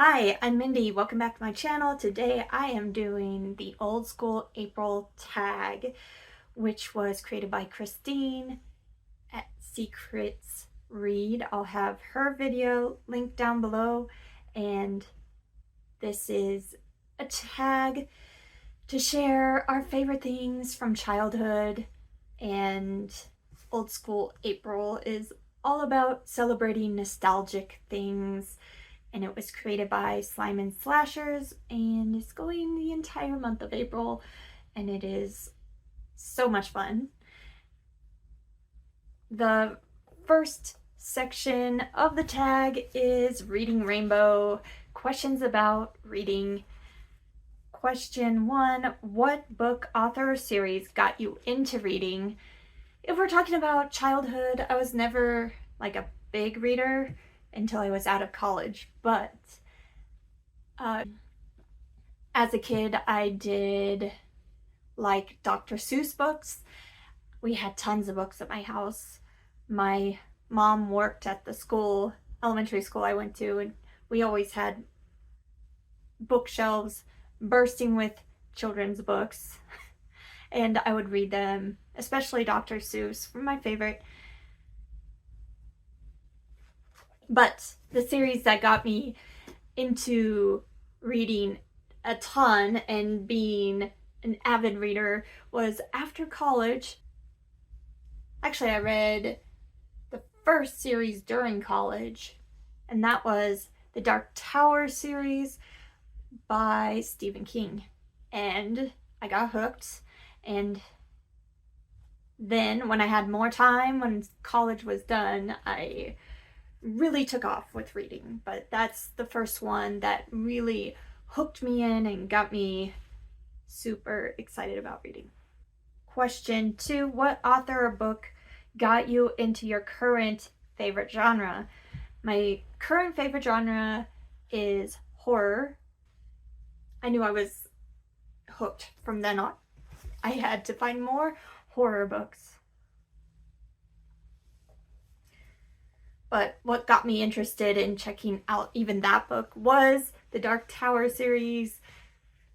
Hi, I'm Mindy. Welcome back to my channel. Today I am doing the old school April tag, which was created by Christine at Secrets Read. I'll have her video linked down below, and this is a tag to share our favorite things from childhood. And old school April is all about celebrating nostalgic things, and it was created by Slime and Slashers, and it's going the entire month of April, and it is so much fun. The first section of the tag is Reading Rainbow, questions about reading. Question 1, what book, author, or series got you into reading? If we're talking about childhood, I was never like a big reader until I was out of college, but as a kid I did like Dr. Seuss books. We had tons of books at my house. My mom worked at the elementary school I went to, and we always had bookshelves bursting with children's books, and I would read them, especially Dr. Seuss, my favorite. But the series that got me into reading a ton and being an avid reader was after college. Actually, I read the first series during college, and that was the Dark Tower series by Stephen King. And I got hooked, and then when I had more time, when college was done, I really took off with reading. But that's the first one that really hooked me in and got me super excited about reading. Question 2, what author or book got you into your current favorite genre? My current favorite genre is horror. I knew I was hooked from then on. I had to find more horror books. But what got me interested in checking out even that book was the Dark Tower series,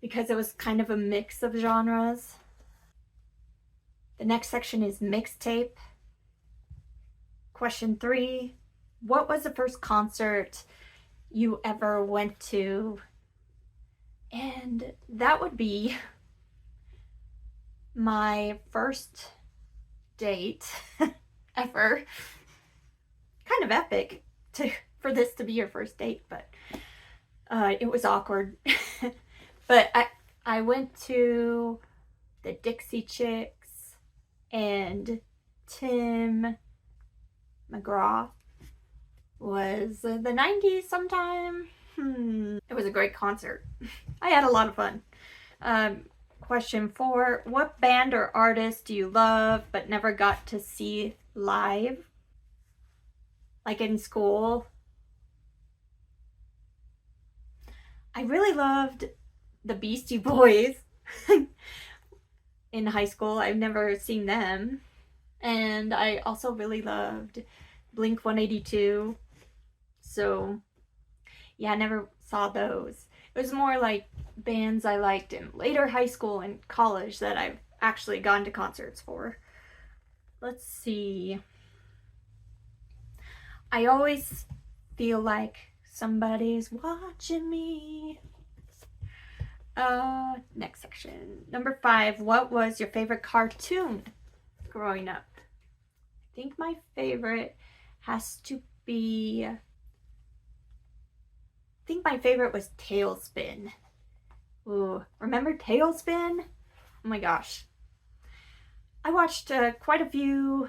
because it was kind of a mix of genres. The next section is mixtape. Question 3, what was the first concert you ever went to? And that would be my first date ever. Kind of epic for this to be your first date, but it was awkward. But I went to the Dixie Chicks, and Tim McGraw was the 90s sometime. It was a great concert. I had a lot of fun. Question 4, what band or artist do you love but never got to see live? Like in school, I really loved the Beastie Boys. In high school, I've never seen them. And I also really loved Blink 182. So yeah, I never saw those. It was more like bands I liked in later high school and college that I've actually gone to concerts for. Let's see. I always feel like somebody's watching me. Next section. Number 5, what was your favorite cartoon growing up? I think my favorite has to be, I think my favorite was Tailspin. Ooh, remember Tailspin? Oh my gosh. I watched quite a few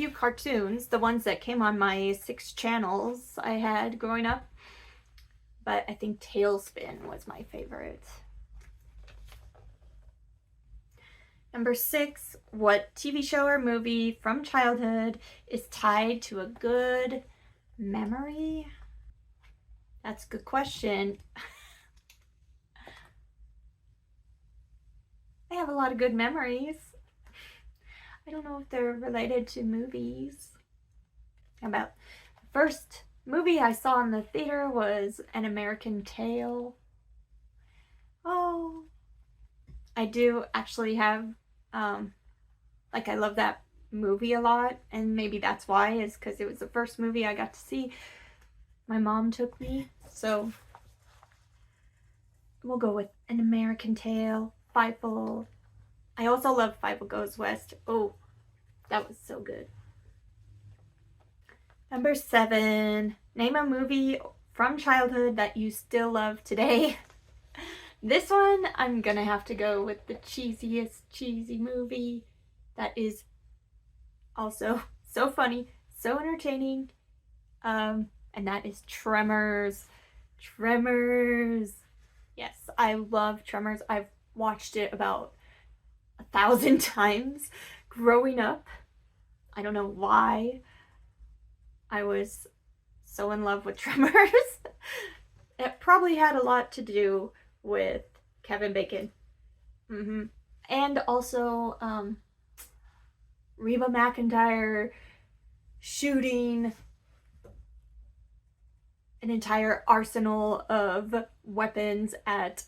cartoons, the ones that came on my 6 channels I had growing up, but I think Tailspin was my favorite. Number 6, what TV show or movie from childhood is tied to a good memory? That's a good question. I have a lot of good memories. I don't know if they're related to movies. How about the first movie I saw in the theater was An American Tail. Oh, I do actually have, like, I love that movie a lot, and maybe that's why, is because it was the first movie I got to see. My mom took me, so we'll go with An American Tail, Fievel. I also love Fievel Goes West. Oh, that was so good. Number 7, name a movie from childhood that you still love today. This one, I'm gonna have to go with the cheesiest cheesy movie that is also so funny, so entertaining, and that is Tremors. Tremors. Yes, I love Tremors. I've watched it about 1,000 times growing up. I don't know why I was so in love with Tremors. It probably had a lot to do with Kevin Bacon. Mm-hmm. And also Reba McEntire shooting an entire arsenal of weapons at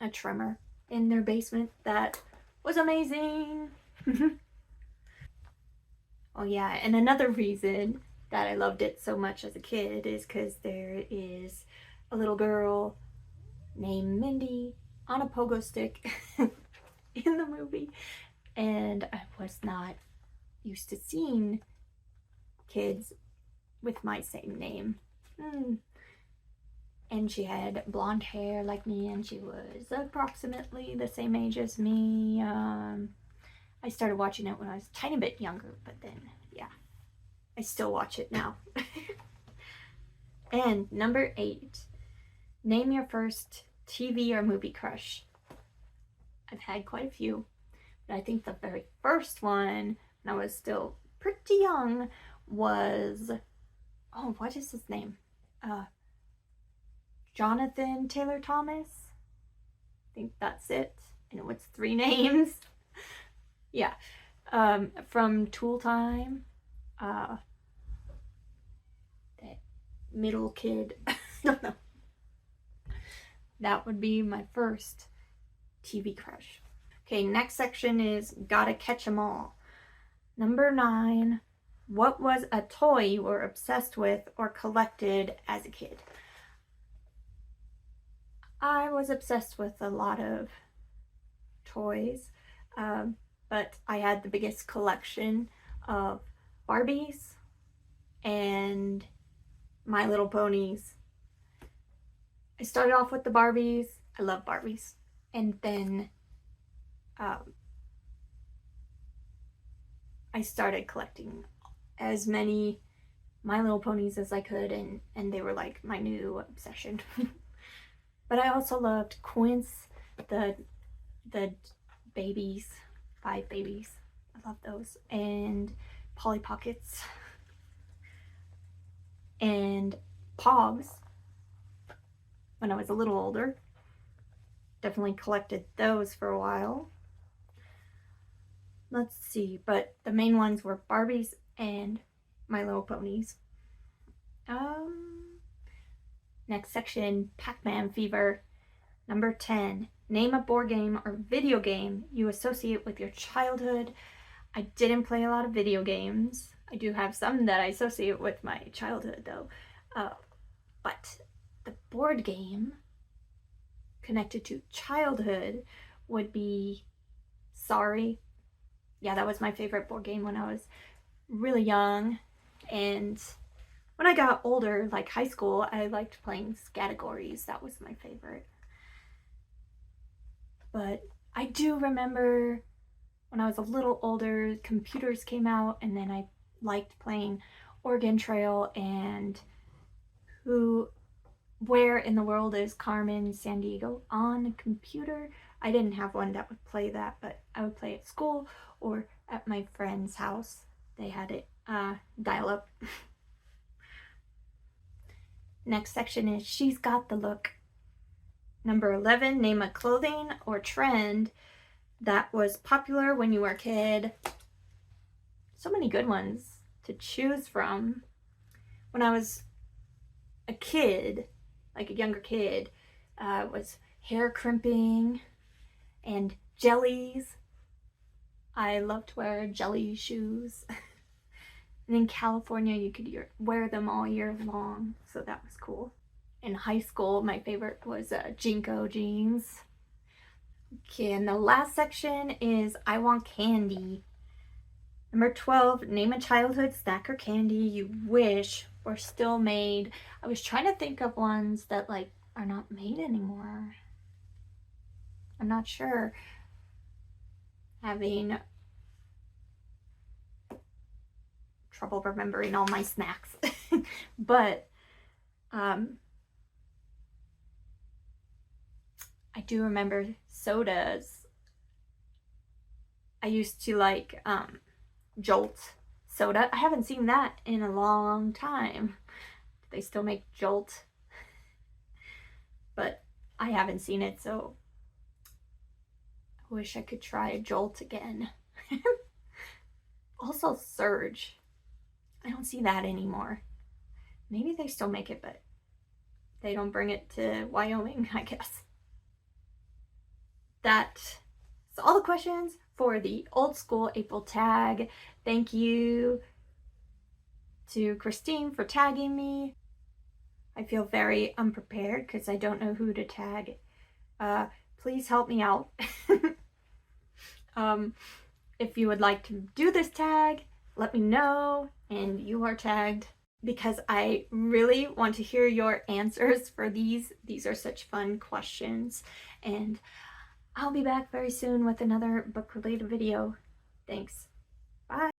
a Tremor in their basement. That was amazing. Oh yeah, and another reason that I loved it so much as a kid is because there is a little girl named Mindy on a pogo stick in the movie, and I was not used to seeing kids with my same name. And she had blonde hair like me, and she was approximately the same age as me. I started watching it when I was a tiny bit younger, but then, yeah, I still watch it now. And number 8, name your first TV or movie crush. I've had quite a few, but I think the very first one, when I was still pretty young, was, oh, what is his name? Jonathan Taylor Thomas. I think that's it. And it was 3 names. Yeah. From Tool Time. That middle kid. I don't know. That would be my first TV crush. Okay, next section is Gotta Catch 'Em All. Number 9, what was a toy you were obsessed with or collected as a kid? I was obsessed with a lot of toys, but I had the biggest collection of Barbies and My Little Ponies. I started off with the Barbies. I love Barbies. And then I started collecting as many My Little Ponies as I could, and they were like my new obsession. But I also loved Quince, the babies, 5 babies. I love those. And Polly Pockets and Pogs when I was a little older. Definitely collected those for a while. Let's see, but the main ones were Barbies and My Little Ponies. Next section, Pacman fever. Number 10, name a board game or video game you associate with your childhood. I didn't play a lot of video games. I do have some that I associate with my childhood, though. But the board game connected to childhood would be Sorry. Yeah, that was my favorite board game when I was really young. And when I got older, like high school, I liked playing Categories. That was my favorite. But I do remember when I was a little older, computers came out, and then I liked playing Oregon Trail and Where in the World is Carmen Sandiego on a computer. I didn't have one that would play that, but I would play at school or at my friend's house. They had it dial up. Next section is She's Got the Look. Number 11, name a clothing or trend that was popular when you were a kid. So many good ones to choose from. when I was a kid, like a younger kid, was hair crimping and jellies. I loved to wear jelly shoes. And in California, you could wear them all year long, so that was cool. In high school, my favorite was Jinko jeans. Okay, and the last section is I want candy. Number 12, name a childhood snack or candy you wish were still made. I was trying to think of ones that like are not made anymore. I'm not sure. Having trouble remembering all my snacks. But I do remember sodas. I used to like Jolt soda. I haven't seen that in a long time. They still make Jolt, but I haven't seen it, so I wish I could try Jolt again. Also Surge. I don't see that anymore. Maybe they still make it, but they don't bring it to Wyoming, I guess. That's all the questions for the old school April tag. Thank you to Christine for tagging me. I feel very unprepared because I don't know who to tag. Please help me out. If you would like to do this tag, let me know and you are tagged, because I really want to hear your answers for these. These are such fun questions, and I'll be back very soon with another book related video. Thanks. Bye.